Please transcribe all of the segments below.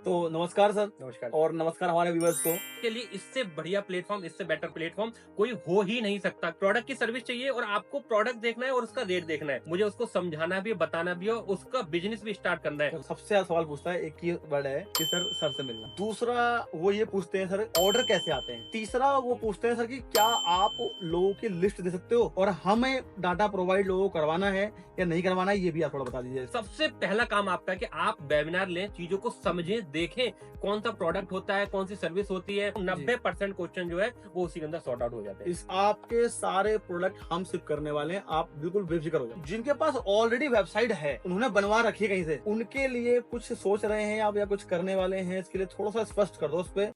तो नमस्कार सर। नमस्कार। और नमस्कार हमारे व्यूअर्स को। के लिए इससे बढ़िया प्लेटफॉर्म, इससे बेटर प्लेटफॉर्म कोई हो ही नहीं सकता। प्रोडक्ट की सर्विस चाहिए और आपको प्रोडक्ट देखना है और उसका रेट देखना है। मुझे उसको समझाना भी, बताना भी और उसका बिजनेस भी स्टार्ट करना है। तो सबसे ज्यादा सवाल पूछता है, एक ही वर्ड है कि सर से मिलना। दूसरा वो ये पूछते हैं सर ऑर्डर कैसे आते हैं। तीसरा वो पूछते हैं सर कि क्या आप लोगों की लिस्ट दे सकते हो और हमें डाटा प्रोवाइड लोगों को करवाना है या नहीं करवाना है, ये भी आप थोड़ा बता दीजिए। सबसे पहला काम आपका है कि आप वेबिनार लें, चीजों को समझें, देखें कौन सा प्रोडक्ट होता है, कौन सी सर्विस होती है। 90% क्वेश्चन जो है वो उसी के अंदर सॉर्ट आउट हो जाते हैं। इस आपके सारे प्रोडक्ट हम सिर्फ करने वाले हैं, आप बिल्कुल बेफिक्र हो जाओ। जिनके पास ऑलरेडी वेबसाइट है, उन्होंने बनवा रखी है कहीं से, उनके लिए कुछ सोच रहे हैं आप या कुछ करने वाले हैं, इसके लिए थोड़ा सा स्पष्ट कर दो उस पे।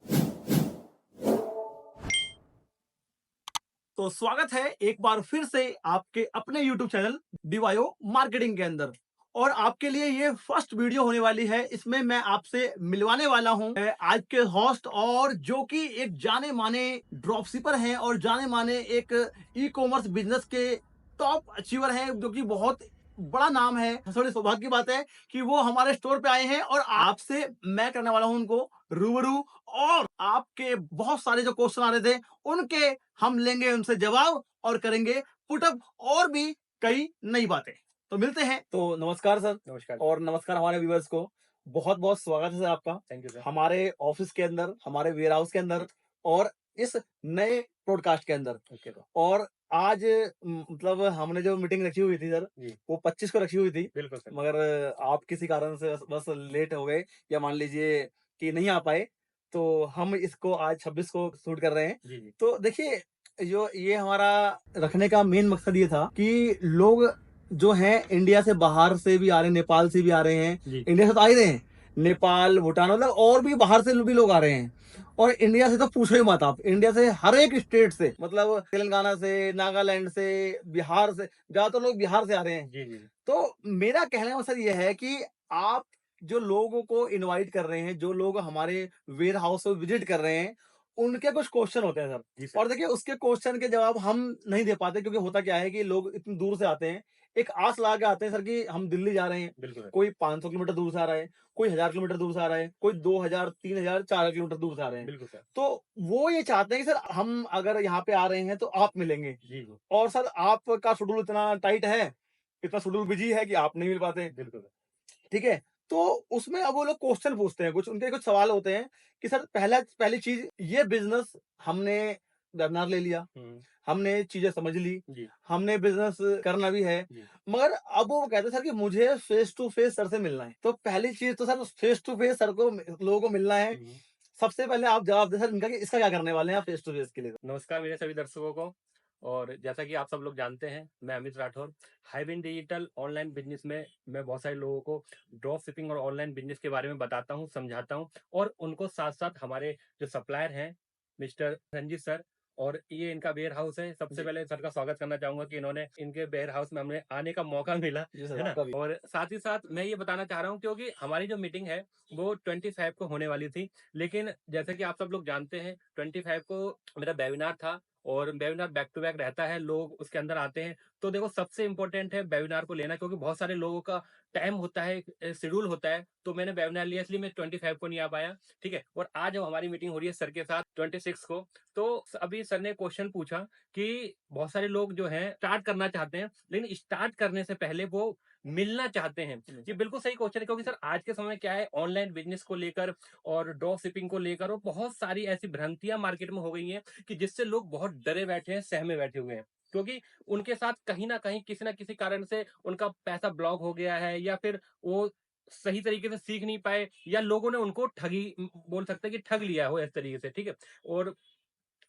तो स्वागत है एक बार फिर से आपके अपने YouTube चैनल डिवायो मार्केटिंग के अंदर। और आपके लिए ये फर्स्ट वीडियो होने वाली है। इसमें मैं आपसे मिलवाने वाला हूं आज के होस्ट, और जो कि एक जाने माने ड्रॉपशिपर हैं और जाने माने एक ई कॉमर्स बिजनेस के टॉप अचीवर हैं, जो कि बहुत बड़ा नाम है। थोड़ी सौभाग्य की बात है कि वो हमारे स्टोर पे आए हैं और आपसे मैं करने वाला हूं उनको रूबरू। और आपके बहुत सारे जो क्वेश्चन आ रहे थे, उनके हम लेंगे उनसे जवाब और करेंगे पुटअप और भी कई नई बातें। तो मिलते हैं। तो नमस्कार सर। नमस्कार। और नमस्कार हमारे व्यूवर्स को। बहुत बहुत स्वागत है सर आपका थैंक यू सर। हमारे ऑफिस के अंदर, हमारे वेयर हाउस के अंदर और इस नए पॉडकास्ट के अंदर। ओके तो और आज मतलब हमने जो मीटिंग रखी हुई थी सर, जी, वो 25 को रखी हुई थी। बिल्कुल सर। मगर आप किसी कारण से बस लेट हो गए, या मान लीजिए कि नहीं आ पाए, तो हम इसको आज 26 को शूट कर रहे हैं। जी, जी, तो देखिए, जो ये हमारा रखने का मेन मकसद ये था कि लोग जो हैं इंडिया से बाहर से भी आ रहे हैं, नेपाल से भी आ रहे हैं। जी, इंडिया से तो आ ही रहे हैं, नेपाल, भूटान, मतलब और भी बाहर से भी लोग आ रहे हैं। और इंडिया से तो पूछो ही मत आप, इंडिया से हर एक स्टेट से, मतलब तेलंगाना से, नागालैंड से, बिहार से, ज्यादातर लोग बिहार से आ रहे हैं। जी, जी, जी, तो मेरा कहने का मकसद ये है कि आप जो लोगों को इनवाइट कर रहे हैं, जो लोग हमारे वेयर हाउस में विजिट कर रहे हैं, उनके कुछ क्वेश्चन होते हैं जी सर। सर। और देखिए, उसके क्वेश्चन के जवाब हम नहीं दे पाते, क्योंकि होता क्या है कि लोग इतनी दूर से आते हैं, एक आस लगा के आते हैं सर कि हम दिल्ली जा रहे हैं। बिल्कुल सर। कोई 500 किलोमीटर दूर से आ रहा है, कोई 1000 किलोमीटर दूर से आ रहा है, कोई 2000, 3000, 4000 किलोमीटर दूर से आ रहे हैं। बिल्कुल सर। तो वो ये चाहते हैं कि सर हम अगर यहाँ पे आ रहे हैं तो आप मिलेंगे। जी, जी, और सर आपका शेड्यूल इतना टाइट है, इतना शेड्यूल बिजी है कि आप नहीं मिल पाते। बिल्कुल सर। ठीक है? तो उसमें अब वो लोग क्वेश्चन पूछते हैं, कुछ उनके कुछ सवाल होते हैं कि सर पहली चीज़, ये बिज़नेस हमने वेबिनार ले लिया, हुँ, हमने चीज़ें समझ ली, जी, हमने बिज़नेस करना भी है, जी, मगर अब वो कहते हैं सर कि मुझे फेस टू फेस सर से मिलना है। तो पहली चीज़ तो sir face to face sir को लोगों को मिलना है। हुँ। सबसे पहले आप जवाब दें सर इनका कि इसका क्या करने वाले हैं आप फेस टू फेस के लिए? नमस्कार मेरे सभी दर्शकों को। और जैसा कि आप सब लोग जानते हैं, मैं Amit Rathore. Highwin digital online business में मैं बहुत सारे लोगों को ड्रॉप शिपिंग और ऑनलाइन बिजनेस के बारे में बताता हूं, समझाता हूं और उनको साथ साथ हमारे जो सप्लायर हैं मिस्टर रंजीत सर, और ये इनका वेयर हाउस है। सबसे जी। पहले सर का स्वागत करना चाहूंगा कि इन्होंने इनके वेयर हाउस में हमें आने का मौका मिला, जी सर, है ना। आपका भी। और साथ ही साथ मैं ये बताना चाह रहा हूँ क्योंकि हमारी जो मीटिंग है वो 25 को होने वाली थी, लेकिन जैसे कि आप सब लोग जानते हैं 25 को मेरा वेबिनार था। और वेबिनार बैक टू बैक रहता है, लोग उसके अंदर आते हैं। तो देखो, सबसे इंपॉर्टेंट है वेबिनार को लेना, क्योंकि बहुत सारे लोगों का टाइम होता है, शेड्यूल होता है। तो मैंने वेबिनार लिया, इसलिए मैं 25 को नहीं आ पाया। ठीक है। और आज जब हमारी मीटिंग हो रही है सर के साथ 26 को, तो अभी सर ने क्वेश्चन पूछा कि बहुत सारे लोग जो हैं स्टार्ट करना चाहते हैं, लेकिन स्टार्ट करने से पहले वो मिलना चाहते हैं। ये बिल्कुल सही क्वेश्चन है, क्योंकि सर आज के समय में क्या है, ऑनलाइन बिजनेस को लेकर और ड्रॉप शिपिंग को लेकर और बहुत सारी ऐसी भ्रांतियां मार्केट में हो गई हैं कि जिससे लोग बहुत डरे बैठे हैं, सहमे बैठे हुए हैं। क्योंकि उनके साथ कहीं ना कहीं किसी ना किसी कारण से उनका पैसा ब्लॉक हो गया है, या फिर वो सही तरीके से सीख नहीं पाए, या लोगों ने उनको ठगी, बोल सकते हैं कि ठग लिया हो इस तरीके से। ठीक है। और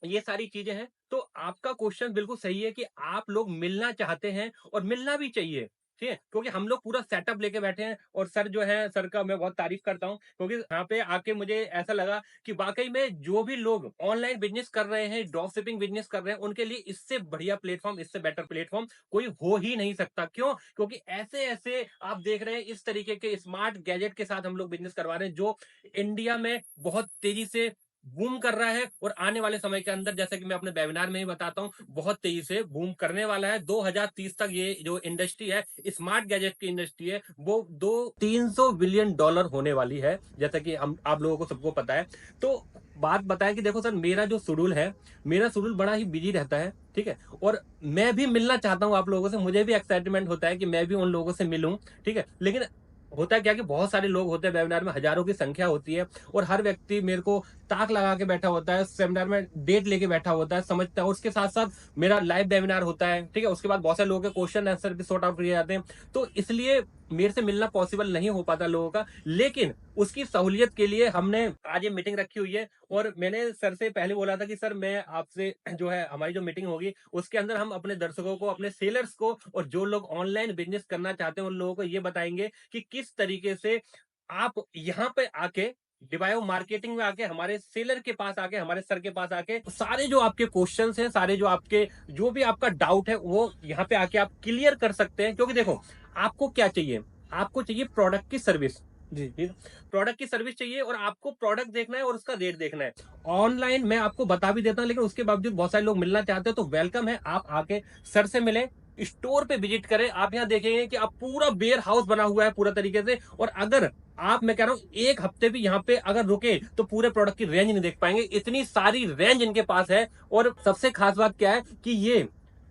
ये सारी चीजें हैं। तो आपका क्वेश्चन बिल्कुल सही है कि आप लोग मिलना चाहते हैं और मिलना भी चाहिए। ठीक है। क्योंकि हम लोग पूरा सेटअप लेके बैठे हैं, और सर जो है, सर का मैं बहुत तारीफ करता हूं, क्योंकि यहाँ पे आके मुझे ऐसा लगा कि वाकई में जो भी लोग ऑनलाइन बिजनेस कर रहे हैं, ड्रॉप शिपिंग बिजनेस कर रहे हैं, उनके लिए इससे बढ़िया प्लेटफॉर्म, इससे बेटर प्लेटफॉर्म कोई हो ही नहीं सकता। क्यों? क्योंकि ऐसे ऐसे आप देख रहे हैं, इस तरीके के स्मार्ट गैजेट के साथ हम लोग बिजनेस करवा रहे हैं, जो इंडिया में बहुत तेजी से बूम कर रहा है और आने वाले समय के अंदर, जैसे कि मैं अपने वेबिनार में ही बताता हूँ, बहुत तेजी से बूम करने वाला है। 2030 तक ये जो इंडस्ट्री है, स्मार्ट गैजेट की इंडस्ट्री है, वो 200-300 बिलियन डॉलर होने वाली है, जैसा कि हम आप लोगों को सबको पता है। तो बात बताया कि देखो सर, मेरा जो शेड्यूल है, मेरा शेड्यूल बड़ा ही बिजी रहता है, ठीक है, और मैं भी मिलना चाहता हूँ आप लोगों से, मुझे भी एक्साइटमेंट होता है कि मैं भी उन लोगों से मिलूं, ठीक है, लेकिन होता है क्या कि बहुत सारे लोग होते हैं वेबिनार में, हजारों की संख्या होती है, और हर व्यक्ति मेरे को ताक लगा के बैठा होता है, सेमिनार में डेट लेके बैठा होता है, समझता है, उसके साथ साथ मेरा लाइव वेबिनार होता है, ठीक है, उसके बाद बहुत सारे लोगों के क्वेश्चन आंसर भी सॉर्ट आउट किए जाते हैं, तो इसलिए मेरे से मिलना पॉसिबल नहीं हो पाता लोगों का। लेकिन उसकी सहूलियत के लिए हमने आज ये मीटिंग रखी हुई है, और मैंने सर से पहले बोला था कि सर मैं आपसे जो है, हमारी जो मीटिंग होगी उसके अंदर हम अपने दर्शकों को, अपने सेलर्स को, और जो लोग ऑनलाइन बिजनेस करना चाहते हैं उन लोगों को ये बताएंगे कि किस तरीके से आप यहाँ पे आके, डिवायो मार्केटिंग में आके, हमारे सेलर के पास आके, हमारे सर के पास आके, सारे जो आपके क्वेश्चंस हैं, सारे जो आपके, जो भी आपका डाउट है, वो यहाँ पे आके आप क्लियर कर सकते हैं। क्योंकि देखो, आपको क्या चाहिए, आपको चाहिए प्रोडक्ट की सर्विस, जी। ठीक है? प्रोडक्ट की सर्विस चाहिए, और आपको प्रोडक्ट देखना है और उसका रेट देखना है। ऑनलाइन मैं आपको बता भी देता हूं, लेकिन उसके बावजूद बहुत सारे लोग मिलना चाहते हैं, तो वेलकम है, आप आके सर से मिलें, स्टोर पे विजिट करें। आप यहाँ देखेंगे कि आप पूरा वेयर हाउस बना हुआ है पूरा तरीके से, और अगर आप, मैं कह रहा हूं, एक हफ्ते भी यहाँ पे अगर रुके तो पूरे प्रोडक्ट की रेंज नहीं देख पाएंगे, इतनी सारी रेंज इनके पास है। और सबसे खास बात क्या है कि ये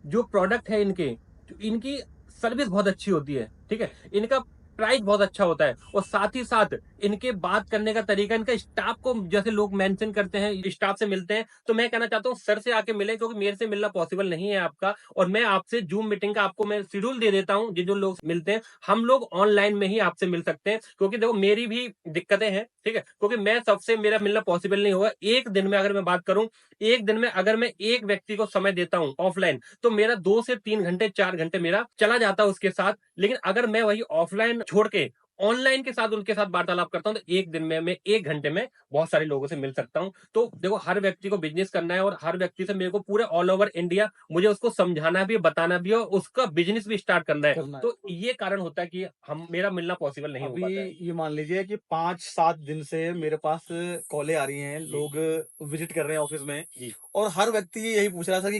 जो प्रोडक्ट है इनके, इनकी सर्विस बहुत अच्छी होती है, ठीक है, इनका प्राइस बहुत अच्छा होता है, और साथ ही साथ इनके बात करने का तरीका, इनका स्टाफ को, जैसे लोग मेंशन करते हैं, स्टाफ से मिलते हैं, तो मैं कहना चाहता हूँ सर से आके मिले, क्योंकि मेरे से मिलना पॉसिबल नहीं है आपका, और मैं आपसे जूम मीटिंग का आपको मैं शेड्यूल दे देता हूँ, जिन जो लोग मिलते हैं, हम लोग ऑनलाइन में ही आपसे मिल सकते हैं, क्योंकि देखो मेरी भी दिक्कतें हैं, ठीक है, क्योंकि मैं सबसे, मेरा मिलना पॉसिबल नहीं होगा। एक दिन में अगर मैं बात करूं, एक दिन में अगर मैं एक व्यक्ति को समय देता हूं ऑफलाइन, तो मेरा 2 से 3 घंटे, 4 घंटे मेरा चला जाता है उसके साथ। लेकिन अगर मैं वही ऑफलाइन छोड़ के ऑनलाइन के साथ उनके साथ वार्तालाप करता हूं, तो एक दिन में मैं 1 घंटे में बहुत सारे लोगों से मिल सकता हूं। तो देखो, हर व्यक्ति को बिजनेस करना है, और हर व्यक्ति से मेरे को पूरे ऑल ओवर इंडिया मुझे उसको समझाना भी है, बताना भी है, और उसका बिजनेस भी स्टार्ट करना है। करना है। तो ये कारण होता है कि हम, मेरा मिलना पॉसिबल नहीं हो अभी पाता है। ये मान लीजिए कि 5-7 दिन से मेरे पास कॉलें आ रही हैं, जी, लोग विजिट कर रहे हैं ऑफिस में, जी, और हर व्यक्ति यही पूछ रहा था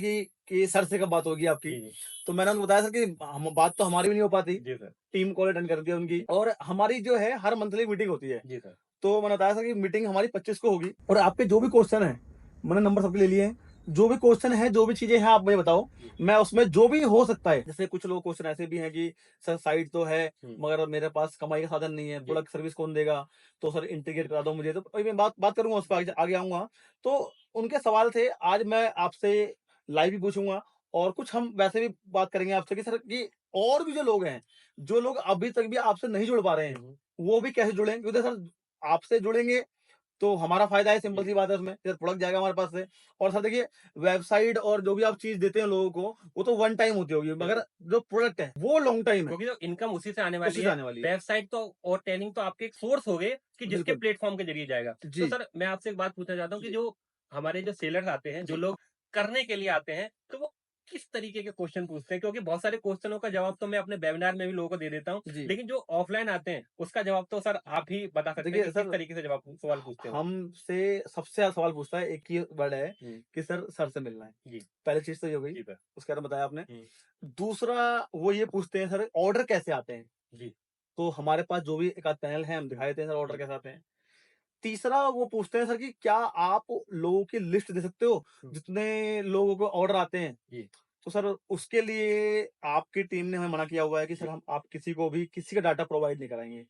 कि सर से कब बात होगी आपकी? जी, जी, तो मैंने उनको बताया सर कि हम बात तो हमारी भी नहीं हो पाती, जी सर, टीम कॉल अटेंड करती है उनकी, और हमारी जो है हर मंथली मीटिंग होती है। जी सर, तो मैंने बताया सर कि मीटिंग हमारी 25 को होगी, और आपके जो भी क्वेश्चन हैं, मैंने नंबर सबके ले लिए हैं। जो भी क्वेश्चन है, जो भी चीज़ें हैं, आप मुझे बताओ। जी, मैं उसमें जो भी हो सकता है, जैसे कुछ लोग क्वेश्चन ऐसे भी हैं कि सर साइट तो है, हुँ, मगर मेरे पास कमाई का साधन नहीं है, जी, प्रोडक्ट सर्विस कौन देगा? तो सर इंटीग्रेट करा दो मुझे। तो अभी मैं बात बात करूँगा, उस पे आगे आगे आऊँगा। तो उनके सवाल थे, आज मैं आपसे लाइव भी पूछूँगा, और कुछ हम वैसे भी बात करेंगे आपसे कि सर कि और भी जो लोग हैं, जो लोग अभी तक भी आपसे नहीं जुड़ पा रहे हैं, हुँ, हुँ, वो भी कैसे जुड़ें? क्योंकि सर आपसे जुड़ेंगे तो हमारा फ़ायदा है, सिंपल जी, सी बात है उसमें, फिर प्रोडक्ट जाएगा हमारे पास से। और सर देखिए, वेबसाइट और जो भी आप चीज़ देते हैं लोगों को, वो तो वन टाइम होती होगी, मगर बिल्कुल। जो प्रोडक्ट है, वो लॉन्ग टाइम है, क्योंकि तो इनकम उसी से आने वाली उसी से है। आने वाली है। वेबसाइट तो और ट्रेनिंग तो आपके एक सोर्स हो गए कि जिसके बिल्कुल। प्लेटफ़ॉर्म के ज़रिए जाएगा। तो जी, सर, मैं आपसे एक बात पूछना चाहता हूँ कि जी, जो हमारे जो सेलर्स आते हैं, जो जी, लोग करने के लिए आते हैं, तो वो किस तरीके के क्वेश्चन पूछते हैं? क्योंकि बहुत सारे क्वेश्चनों का जवाब तो मैं अपने वेबिनार में भी लोगों को दे देता हूँ, जी। लेकिन जो ऑफलाइन आते हैं, उसका जवाब तो सर आप ही बता सकते हैं देखिए कि किस सर, तरीके से जवाब सवाल पूछते हैं वो? हमसे सबसे ज़्यादा सवाल पूछता है, एक ही वर्ड है हुँ, कि सर से मिलना है। जी, पहली चीज़ तो ये हो गई, जी सर। उसके बारे में बताया आपने। हुँ, दूसरा वो ये पूछते हैं, सर ऑर्डर कैसे आते हैं? जी, तो हमारे पास जो भी एक आध पैनल है, हम हुँ, दिखा देते हैं सर ऑर्डर हुँ, कैसे आते हैं। तीसरा वो पूछते हैं सर कि क्या आप लोगों की लिस्ट दे सकते हो, हुँ, जितने लोगों को ऑर्डर आते हैं? जी, तो सर उसके लिए आपकी टीम ने हमें मना किया हुआ है कि सर जी। हम आप किसी को भी किसी का डाटा प्रोवाइड नहीं कराएँगे।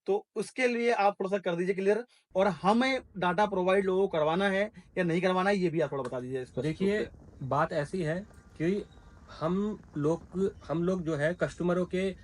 तो उसके लिए आप थोड़ा-सा कर दीजिए क्लियर, और हमें डाटा प्रोवाइड लोगों को करवाना है या नहीं करवाना है, ये भी आप थोड़ा बता दीजिए स्पष्ट रूप देखिए, से। बात ऐसी है कि हम लोग जो है कस्टमरों के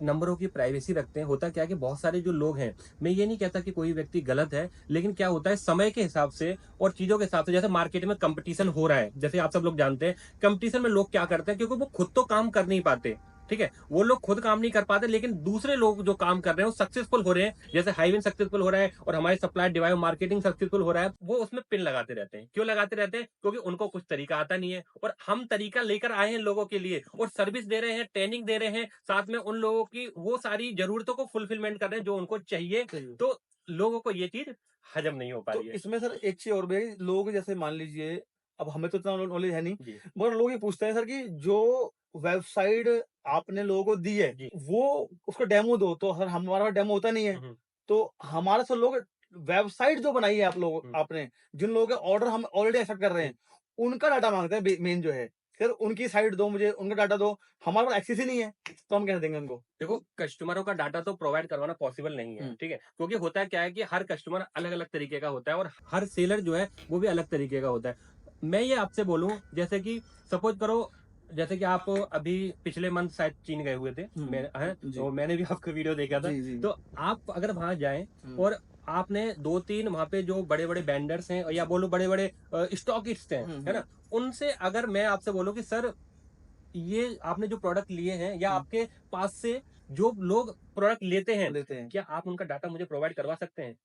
नंबरों की प्राइवेसी रखते हैं। होता क्या है कि बहुत सारे जो लोग हैं, मैं ये नहीं कहता कि कोई व्यक्ति गलत है, लेकिन क्या होता है, समय के हिसाब से और चीज़ों के हिसाब से, जैसे मार्केट में कॉम्पिटिशन हो रहा है, जैसे आप सब लोग जानते हैं, कॉम्पिटिशन में लोग क्या करते हैं, क्योंकि वो खुद तो काम कर नहीं पाते, ठीक है, वो लोग खुद काम नहीं कर पाते, लेकिन दूसरे लोग जो काम कर रहे हैं वो सक्सेसफुल हो रहे हैं। जैसे हाईविन सक्सेसफुल हो रहा है और हमारे सप्लायर डिवाइस मार्केटिंग सक्सेसफुल हो रहा है, वो उसमें पिन लगाते रहते हैं। क्यों लगाते रहते हैं? क्योंकि उनको कुछ तरीका आता नहीं है और हम तरीका लेकर आए हैं लोगों के लिए और सर्विस दे रहे हैं, ट्रेनिंग दे रहे हैं, साथ में उन लोगों की वो सारी जरूरतों को फुलफिलमेंट कर रहे हैं जो उनको चाहिए। चाहिए। तो लोगों को ये चीज हजम नहीं हो पा तो रही है। इसमें सर एक चीज़ और भी है, लोग जैसे मान लीजिए, अब हमें तो इतना नॉलेज है नहीं, जी, मगर लोग ये पूछते हैं सर कि जो वेबसाइट आपने लोगों को दी है, जी। वो उसका डेमो दो, तो सर हमारा डेमो होता नहीं है। हुँ, हुँ, तो हमारा सर लोग वेबसाइट जो बनाई है हुँ। आपने, जिन लोगों के ऑर्डर हम ऑलरेडी एक्सेप्ट कर रहे हैं, जी। उनका डाटा माँगते हैं मेन जो है। सर उनकी साइट दो मुझे, उनका डाटा दो, हमारे पास एक्सेस ही नहीं है, तो हम कैसे देंगे उनको? देखो, कस्टमरों का डाटा तो प्रोवाइड करवाना पॉसिबल नहीं है, हुँ, ठीक है? क्योंकि होता क्या है कि हर कस्टमर अलग-अलग तरीके का होता है और हर सेलर जो है, वो भी अलग तरीके का होता है। मैं ये आपसे बोलूँ, जैसे कि सपोज़ करो, जैसे कि आप अभी पिछले मंथ शायद चीन गए हुए थे, हुँ, मैं हैं? जी। तो मैंने भी आपका वीडियो देखा था। जी, जी। तो आप अगर वहाँ जाएँ हुँ, और आपने 2-3 वहाँ पे जो बड़े-बड़े वेंडर्स हैं या बोलो बड़े-बड़े स्टॉकिस्ट हैं, हुँ, है हुँ, ना? उनसे अगर मैं आपसे बोलूँ कि सर, ये आपने जो प्रोडक्ट लिए हैं या हुँ, आपके पास से जो लोग प्रोडक्ट लेते हैं, लेते हैं। क्या आप उनका डाटा मुझे प्रोवाइड करवा सकते हैं?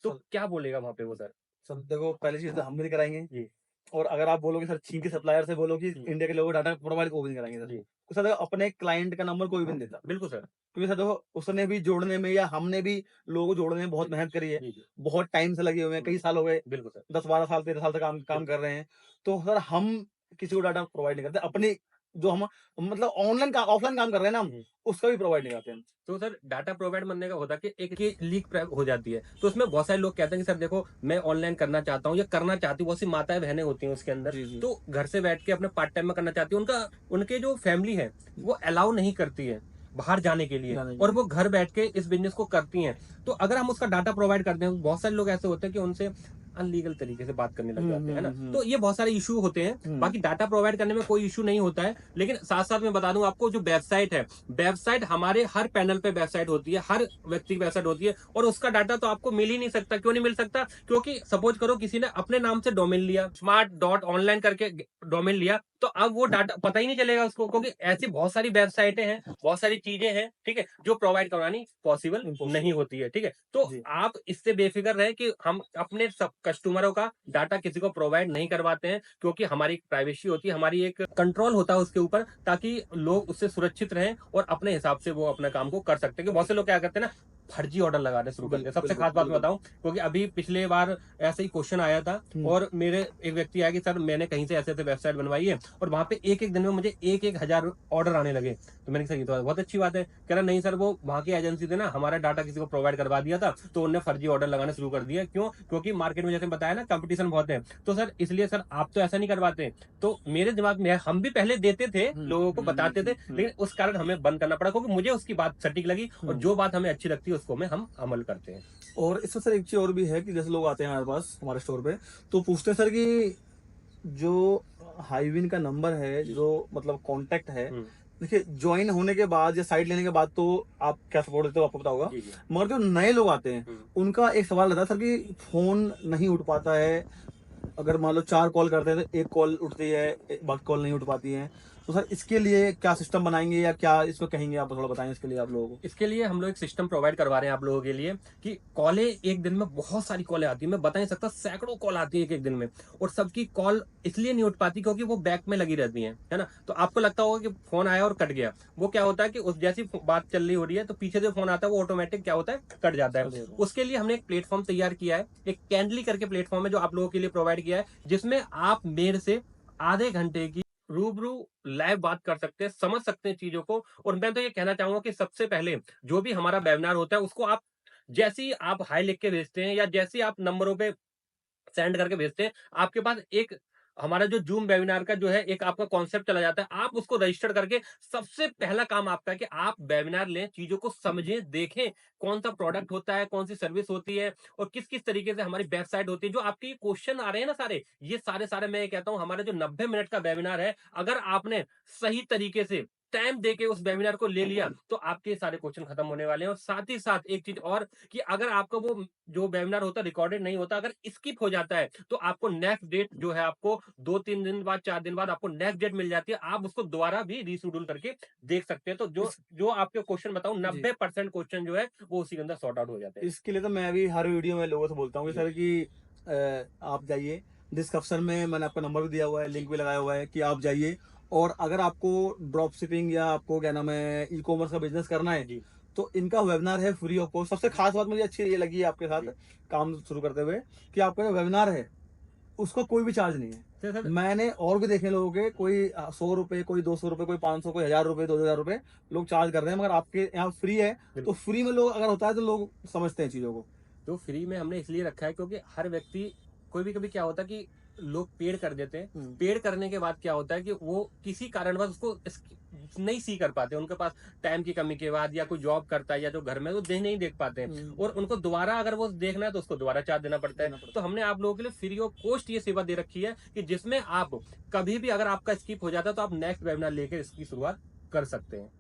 तो सर क्या बोलेगा वहाँ पे वो सर? सर देखो, पहली चीज़ तो हम भी नहीं कराएँगे। जी, और अगर आप बोलोगे सर चीन के सप्लायर से बोलो कि जी, इंडिया के लोगों को डाटा प्रोवाइड वो भी नहीं कराएँगे सर। जी। तो सर देखो, अपने क्लाइंट का नंबर कोई भी नहीं देता। बिल्कुल सर। क्योंकि सर देखो, उसने भी जोड़ने में या हमने भी लोगों को जोड़ने में बहुत जी, मेहनत करी है। जी, जी। बहुत टाइम से लगे हुए हैं, हुँ, कई साल हो गए, बिल्कुल सर, 10-12 साल, 13 साल से काम काम बिल्कुल। कर रहे हैं। तो सर हम किसी को डाटा प्रोवाइड नहीं करते। अपनी जो हम मतलब ऑनलाइन का ऑफलाइन काम कर रहे हैं ना हम, हुँ, हुँ। उसका भी प्रोवाइड नहीं करते हम। तो सर, डाटा प्रोवाइड बनने का होता है कि एक की लीक हो जाती है। तो उसमें बहुत सारे लोग कहते हैं कि सर देखो, मैं ऑनलाइन करना चाहता हूँ या करना चाहती हूँ, बहुत सी माताएँ-बहनें होती हैं उसके अंदर, जी, जी। तो घर से बैठ के अपने पार्ट टाइम में करना चाहती हैं। उनका उनके जो फैमिली है, वो अलाउ नहीं करती है बाहर जाने के लिए जाने के और लिए। वो घर बैठ के इस बिज़नेस को करती हैं। तो अगर हम उसका डाटा प्रोवाइड करते हैं, बहुत सारे लोग ऐसे होते हैं कि उनसे अनलीगल तरीके से बात करने लग हुँ, जाते हैं, है ना? हुँ, हुँ, तो ये बहुत सारे इश्यू होते हैं। हुँ। बाकी डाटा प्रोवाइड करने में कोई इश्यू नहीं होता है, लेकिन साथ-साथ मैं बता दूँ आपको, जो वेबसाइट है, वेबसाइट हमारे हर पैनल पे वेबसाइट होती है, हर व्यक्ति की वेबसाइट होती है और उसका डाटा तो आपको मिल ही नहीं सकता। क्यों नहीं मिल सकता? क्योंकि सपोज़ करो किसी ने अपने नाम से डोमेन लिया, स्मार्ट डॉट ऑनलाइन करके डोमेन लिया, तो अब वो डाटा पता ही नहीं चलेगा उसको, क्योंकि ऐसी बहुत सारी वेबसाइटें हैं, बहुत सारी चीज़ें हैं, ठीक है? जो प्रोवाइड करवानी पॉसिबल इम्पॉसिबल। नहीं होती है, ठीक है? तो जी। आप इससे बेफ़िक्र रहें कि हम अपने सब कस्टमरों का डाटा किसी को प्रोवाइड नहीं करवाते हैं, क्योंकि हमारी प्राइवेसी होती है, हमारी एक कंट्रोल होता है उसके ऊपर, ताकि लोग उससे सुरक्षित रहें और अपने हिसाब से वो अपना काम को कर सकते हैं। कि बहुत से लोग क्या करते हैं ना, फर्जी ऑर्डर लगाने शुरू करते हैं। सबसे बिल्कुल, खास बात मैं बिल्कुल। बताऊं, क्योंकि अभी पिछले बार ऐसे ही क्वेश्चन आया था हुँ। और मेरे एक व्यक्ति आया कि सर, मैंने कहीं से ऐसे ऐसे वेबसाइट बनवाई है और वहां पे एक एक दिन में मुझे 1-1 हजार ऑर्डर आने लगे। तो मैंने कहा सर, ये तो बहुत अच्छी बात है। कह रहा नहीं सर, वो वहां की एजेंसी थे ना, हमारा डाटा किसी को प्रोवाइड करवा दिया था, तो उन्होंने फर्जी ऑर्डर लगाने शुरू कर दिया। क्यों? क्योंकि मार्केट में जैसे बताया ना, कंपटीशन बहुत है। तो सर इसलिए सर, आप तो ऐसा नहीं करवाते। तो मेरे दिमाग में है, हम भी पहले देते थे, हुँ, लोगों को हुँ, हुँ, बताते थे, हुँ, हुँ, लेकिन उस कारण हमें बंद करना पड़ा, क्योंकि मुझे उसकी बात सटीक लगी और हुँ। जो बात हमें अच्छी लगती है उसको में हम अमल करते हैं। और इसमें सर एक चीज़ और भी है कि जैसे लोग आते हैं हमारे पास, हमारे स्टोर पे, तो पूछते हैं सर कि जो हाइविन का नंबर है, जो मतलब कॉन्टैक्ट है, हुँ। देखिए जॉइन होने के बाद या साइट लेने के बाद तो आप क्या सपोर्ट देते हो आपको पता होगा। जी, जी। मगर जो नए लोग आते हैं, हुँ। उनका एक सवाल रहता है सर कि फ़ोन नहीं उठ पाता है। अगर मान लो 4 कॉल करते हैं तो 1 कॉल उठती है, बाकी कॉल नहीं उठ पाती हैं। तो सर इसके लिए क्या सिस्टम बनाएँगे या क्या इसको कहेंगे, आप थोड़ा बताएँ इसके लिए आप लोगों को? इसके लिए हम लोग एक सिस्टम प्रोवाइड करवा रहे हैं आप लोगों के लिए कि कॉलें एक दिन में बहुत सारी कॉलें आती हैं। मैं बता नहीं सकता, सैकड़ों कॉल आती है एक-एक दिन में और सबकी कॉल इसलिए नहीं उठ पाती क्योंकि वो बैक में लगी रहती हैं, है ना? तो आपको लगता होगा कि फ़ोन आया और कट गया। वो क्या होता है कि उस जैसी बात चल रही हो रही है, तो पीछे जो फ़ोन आता है वो ऑटोमैटिक क्या होता है, कट जाता है। कर देगा। उसके लिए हमने एक प्लेटफ़ॉर्म तैयार किया है, एक कैंडली करके प्लेटफ़ॉर्म है जो आप लोगों के लिए प्रोवाइड किया है, जिसमें आप मेरे से आधे घंटे की रूबरू लाइव बात कर सकते हैं, समझ सकते हैं चीज़ों को। और मैं तो ये कहना चाहूँगा कि सबसे पहले जो भी हमारा वेबिनार होता है, उसको आप जैसे ही आप हाय लिख के भेजते हैं या जैसे ही आप नंबरों पे सेंड करके भेजते हैं, आपके पास एक हमारा जो ज़ूम वेबिनार का जो है एक आपका कॉन्सेप्ट चला जाता है। आप उसको रजिस्टर करके सबसे पहला काम आपका है कि आप वेबिनार लें, चीज़ों को समझें, देखें, कौन-सा प्रोडक्ट होता है, कौन-सी सर्विस होती है और किस-किस तरीके से हमारी वेबसाइट होती है। जो आपके ये क्वेश्चन आ रहे हैं ना सारे, ये सारे-सारे मैं ये कहता हूँ, हमारा जो 90 मिनट का वेबिनार है, अगर आपने सही तरीके से टाइम देके उस वेबिनार को ले लिया तो आपके सारे क्वेश्चन खत्म होने वाले हैं। और साथ ही साथ एक चीज और कि अगर आपका वो जो वेबिनार होता है रिकॉर्डेड नहीं होता, अगर स्किप हो जाता है तो आपको नेक्स्ट डेट जो है आपको 2-3 दिन बाद 4 दिन बाद आपको नेक्स्ट डेट मिल जाती है, आप उसको दोबारा भी रीशेड्यूल करके देख सकते हैं। तो जो जो आपके क्वेश्चन बताऊं 90% क्वेश्चन जो है वो उसी के अंदर सॉर्ट आउट हो जाते हैं। इसके लिए तो मैं भी हर वीडियो में लोगों से बोलता हूँ कि सर कि आप जाइए, डिस्क्रिप्शन में मैंने आपका नंबर भी दिया हुआ है, लिंक भी लगाया हुआ है कि आप जाइए। और अगर आपको ड्रॉप शिपिंग या आपको क्या नाम है ई कॉमर्स का बिजनेस करना है, जी तो इनका वेबिनार है फ्री ऑफ कॉस्ट। सबसे खास बात मुझे अच्छी ये लगी है आपके साथ काम शुरू करते हुए कि आपका जो वेबिनार है उसका कोई भी चार्ज नहीं है। सर मैंने और भी देखे लोगों के, कोई 100 रुपए, कोई 200 रुपए, कोई 500, कोई 1000 रुपए, 2000 रुपए लोग चार्ज कर रहे हैं, मगर आपके यहाँ फ्री है। तो फ्री में लोग अगर होता है तो लोग समझते हैं चीजों को। तो फ्री में हमने इसलिए रखा है क्योंकि हर व्यक्ति, कोई भी कभी क्या होता है कि लोग पेड कर देते हैं, पेड करने के बाद क्या होता है कि वो किसी कारणवश उसको नहीं सी कर पाते, उनके पास टाइम की कमी के बाद, या कोई जॉब करता है या जो घर में वो नहीं देख पाते हैं, और उनको दोबारा अगर वो देखना है तो उसको दोबारा चार्ज देना पड़ता है। तो हमने आप लोगों के लिए फ्री ऑफ कॉस्ट ये सेवा दे रखी है कि जिसमें आप कभी भी अगर आपका स्किप हो जाता है तो आप नेक्स्ट वेबिनार लेकर इसकी शुरुआत कर सकते हैं।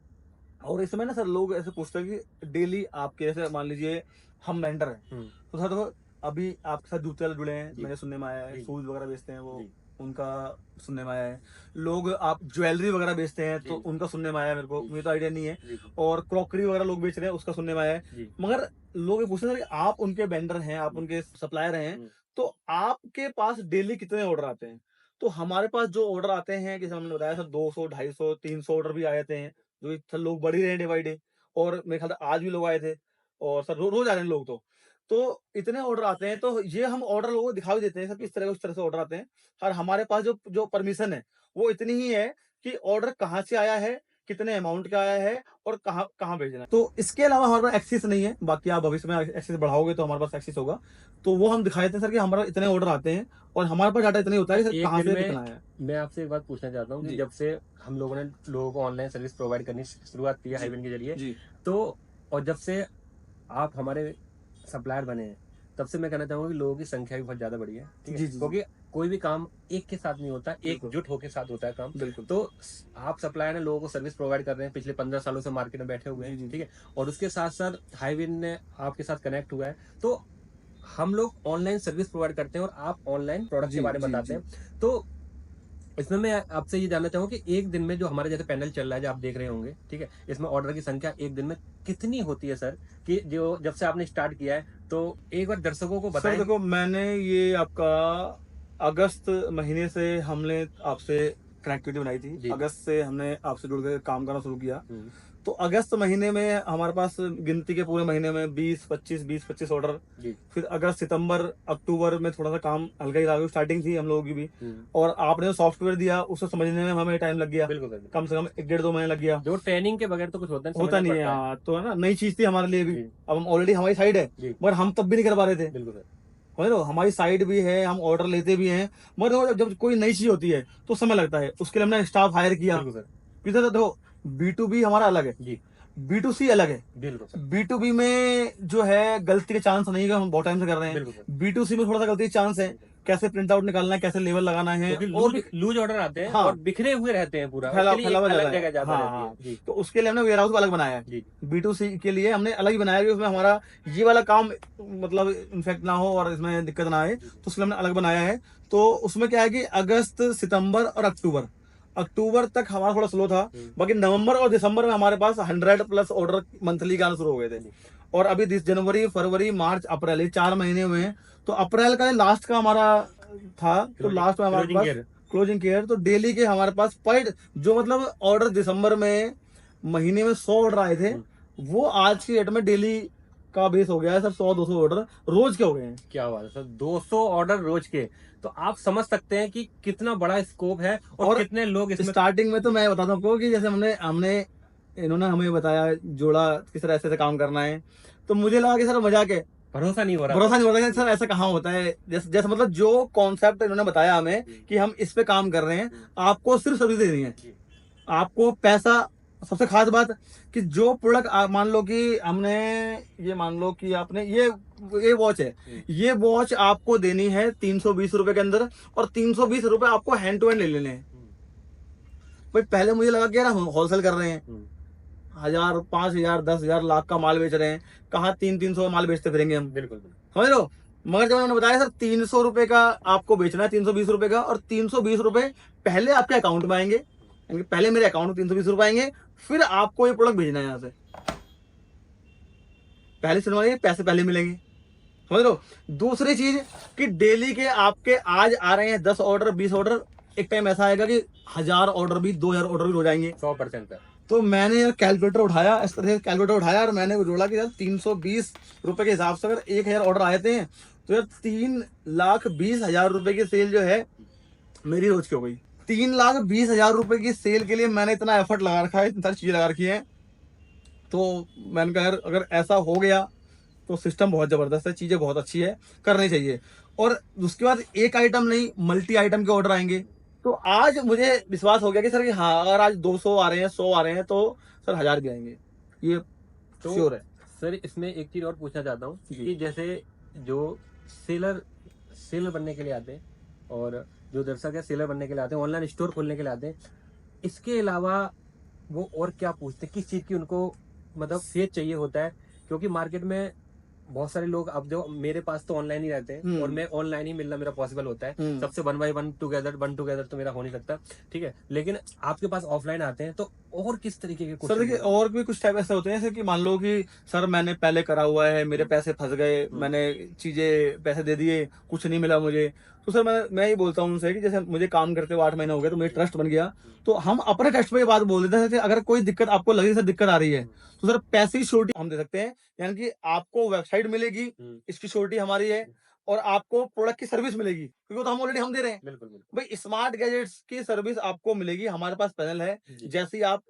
और इसमें ना सर लोग ऐसे पूछते हैं कि डेली आपके, जैसे मान लीजिए हम वेंडर हैं, तो सर देखो अभी आपके साथ जूते वाले जुड़े हैं, मैंने सुनने में आया है, शूज वगैरह बेचते हैं वो, उनका सुनने में आया है। लोग आप ज्वेलरी वगैरह बेचते हैं तो उनका सुनने में आया है, मेरे को मुझे तो आइडिया नहीं है। और क्रॉकरी वगैरह लोग बेच रहे हैं, उसका सुनने में आया है। मगर लोग ये पूछते हैं कि आप उनके वेंडर हैं, आप उनके सप्लायर हैं, तो आपके पास डेली कितने ऑर्डर आते हैं? तो हमारे पास जो ऑर्डर आते हैं, जैसे हमने बताया सर 200, 250, 300 ऑर्डर भी आए थे, जो सर लोग बढ़ ही रहे हैं डे बाई डे। और मेरे ख्याल से आज भी लोग आए थे, और सर रोज आ रहे हैं लोग। तो इतने ऑर्डर आते हैं, तो ये हम ऑर्डर लोगों को दिखा भी देते हैं सर, किस तरह उस तरह से ऑर्डर आते हैं। और हमारे पास जो जो परमिशन है वो इतनी ही है कि ऑर्डर कहाँ से आया है, कितने अमाउंट का आया है, और कहाँ कहाँ भेजना है। तो इसके अलावा हमारे पास एक्सेस नहीं है। बाकी आप भविष्य में एक्सेस बढ़ाओगे तो हमारे पास एक्सेस होगा, तो वो हम दिखा देते हैं सर कि हमारा इतने ऑर्डर आते हैं और हमारे पास डाटा इतना ही होता है कि सर कहाँ से कितना है। मैं आपसे एक बात पूछना चाहता हूँ कि जब से हम लोगों ने लोगों को ऑनलाइन सर्विस प्रोवाइड करनी शुरुआत की है हाईविन के जरिए, तो और जब से आप हमारे सप्लायर बने हैं, तब से मैं कहना चाहूंगा कि लोगों की संख्या भी बहुत ज्यादा बढ़ी है, ठीक है? क्योंकि कोई भी काम एक के साथ नहीं होता, एकजुट होके साथ होता है काम। तो आप सप्लायर ने लोगों को सर्विस प्रोवाइड कर रहे हैं, पिछले 15 सालों से मार्केट में बैठे हुए हैं, ठीक है? और उसके साथ साथ हाईविन ने आपके साथ कनेक्ट हुआ है, तो हम लोग ऑनलाइन सर्विस प्रोवाइड करते हैं और आप ऑनलाइन प्रोडक्ट के बारे में बताते हैं। तो इसमें मैं आपसे ये जानना चाहूंगा कि एक दिन में जो हमारे जैसे पैनल चल रहा है, जो आप देख रहे होंगे, ठीक है, इसमें ऑर्डर की संख्या एक दिन में कितनी होती है सर? कि जो जब से आपने स्टार्ट किया है, तो एक बार दर्शकों को बताएं। सर देखो, मैंने ये आपका अगस्त महीने से हमने आपसे कनेक्टिविटी बनाई थी। अगस्त से हमने आपसे जुड़ कर काम करना शुरू किया। तो अगस्त महीने में हमारे पास गिनती के पूरे महीने में 20-25 ऑर्डर। फिर अगस्त, सितंबर, अक्टूबर में थोड़ा सा काम हल्का ही लगा, स्टार्टिंग थी हम लोगों की भी। और आपने जो सॉफ्टवेयर दिया उसको समझने में हमें टाइम लग गया, कम से कम 1-1.5-2 महीने लग गया। जो ट्रेनिंग के बगैर तो कुछ होता नहीं है। हाँ, तो है ना, नई चीज थी हमारे लिए भी। अब हम ऑलरेडी हमारी साइड है, मगर हम तब भी नहीं कर पा रहे थे। हमारी साइड भी है, हम ऑर्डर लेते भी हैं, मगर जब कोई नई चीज होती है तो समय लगता है। उसके लिए हमने स्टाफ हायर किया। देखो, B2B हमारा अलग है, B2C अलग है। B2B में जो है गलती के चांस नहीं है, हम बहुत टाइम से कर रहे हैं। B2C में थोड़ा सा गलती के चांस है, कैसे प्रिंट आउट निकालना है, कैसे लेवल लगाना है, और लूज ऑर्डर आते हैं। हाँ, और बिखरे हुए रहते हैं, पूरा फैला जगह जाता है। तो उसके लिए हमने वेयर हाउस अलग बनाया है। B2C के लिए हमने अलग ही बनाया है, उसमें हमारा ये वाला काम मतलब इन्फेक्ट ना हो और इसमें दिक्कत ना आए, तो उसके लिए हमने अलग बनाया है। तो उसमें क्या है कि अगस्त, सितंबर और अक्टूबर तक हमारा थोड़ा स्लो था। बाकी नवंबर और दिसंबर में हमारे पास 100+ ऑर्डर मंथली का आना शुरू हो गए थे। और अभी जनवरी, फरवरी, मार्च, अप्रैल, ये 4 महीने हुए हैं। तो अप्रैल का लास्ट का हमारा था, तो लास्ट में हमारे पास क्लोजिंग केयर, तो डेली के हमारे पास पर जो मतलब ऑर्डर दिसंबर में महीने में 100 ऑर्डर आए थे, वो आज की डेट में डेली का बेस हो गया है सर 100-200 ऑर्डर रोज के हो गए हैं। क्या बात है सर, 200 ऑर्डर रोज के, तो आप समझ सकते हैं कि कितना बड़ा स्कोप है और कितने लोग इसमें। स्टार्टिंग में तो मैं बताता हूँ आपको कि जैसे हमने इन्होंने हमें बताया जोड़ा किस तरह ऐसे काम करना है, तो मुझे लगा कि सर मजाक है, भरोसा नहीं हो रहा सर, ऐसा कहाँ होता है। जैसे मतलब जो कॉन्सेप्ट इन्होंने बताया हमें कि हम इस पे काम कर रहे हैं, आपको सिर्फ सर्विस देनी है, आपको पैसा। सबसे खास बात कि जो प्रोडक्ट मान लो कि हमने ये मान लो कि आपने ये वॉच है, ये वॉच आपको देनी है 320 रुपए के अंदर, और 320 रुपए आपको हैंड टू हैंड ले लेने हैं। भाई पहले मुझे लगा कि यार हम होलसेल कर रहे हैं, 1000, 5000, 10,000, लाख का माल बेच रहे हैं, कहाँ 300-300 माल बेचते फिरेंगे हम, बिल्कुल समझ लो। मगर जब उन्होंने बताया सर 300 रुपए का आपको बेचना है, 320 रुपए का, और 320 रुपए पहले आपके अकाउंट में आएंगे, यानी पहले मेरे अकाउंट में 320 रुपए आएंगे, फिर आपको ये प्रोडक्ट भेजना है यहाँ से, पहले सुनवाइए, पैसे पहले मिलेंगे, समझ लो। दूसरी चीज कि डेली के आपके आज आ रहे हैं 10 ऑर्डर, 20 ऑर्डर, एक टाइम ऐसा आएगा कि 1000 ऑर्डर भी, 2000 ऑर्डर भी हो जाएंगे, 100%। तो मैंने यार कैलकुलेटर उठाया, इस तरह से कैलकुलेटर उठाया और मैंने वो जोड़ा कि यार 320 रुपए के हिसाब से अगर 1000 ऑर्डर आए थे तो यार 3,20,000 रुपए की सेल जो है मेरी रोज की हो गई। 3,20,000 रुपए की सेल के लिए मैंने इतना एफर्ट लगा रखा है, इतनी सारी चीजें लगा रखी है, तो मैंने कहा यार अगर ऐसा हो गया तो सिस्टम बहुत जबरदस्त है, चीजें बहुत अच्छी है, करनी चाहिए। और उसके बाद एक आइटम नहीं, मल्टी आइटम के ऑर्डर आएंगे। तो आज मुझे विश्वास हो गया कि सर कि हाँ, अगर आज 200 आ रहे हैं, 100 आ रहे हैं, तो सर 1000 भी आएंगे, ये तो श्योर है। सर इसमें एक चीज और पूछना चाहता हूँ जी। कि जैसे जो सेलर सेलर बनने के लिए आते हैं और जो दर्शक है सेलर बनने के लिए आते हैं, ऑनलाइन स्टोर खोलने के लिए आते हैं, इसके अलावा वो और क्या पूछते हैं, किस चीज की उनको मतलब फेथ चाहिए होता है? क्योंकि मार्केट में बहुत सारे लोग, अब जो मेरे पास तो ऑनलाइन ही रहते हैं और मैं ऑनलाइन ही मिलना मेरा पॉसिबल होता है, सबसे 1 by 1 टुगेदर तो मेरा हो नहीं सकता, ठीक है, लेकिन आपके पास ऑफलाइन आते हैं तो और किस तरीके के सर देखिए, और भी कुछ टाइप ऐसे होते हैं, जैसे कि मान लो कि सर मैंने पहले करा हुआ है, मेरे पैसे फंस गए, मैंने चीजें पैसे दे दिए, कुछ नहीं मिला मुझे, तो सर मैं ये बोलता हूँ उनसे कि जैसे मुझे काम करते हुए 8 महीने हो गए, तो मेरे ट्रस्ट बन गया, तो हम अपने ट्रस्ट पे ये बात बोल देते हैं कि अगर कोई दिक्कत आपको लगे, सर दिक्कत आ रही है, तो सर पैसे की श्योरिटी हम दे सकते हैं, यानी कि आपको वेबसाइट मिलेगी, इसकी श्योरिटी हमारी है, और आपको प्रोडक्ट की सर्विस मिलेगी, क्योंकि वो तो हम ऑलरेडी हम दे रहे हैं। बिल्कुल बिल्कुल। भाई स्मार्ट गैजेट्स की सर्विस आपको मिलेगी, हमारे पास पैनल है, जैसे ही आप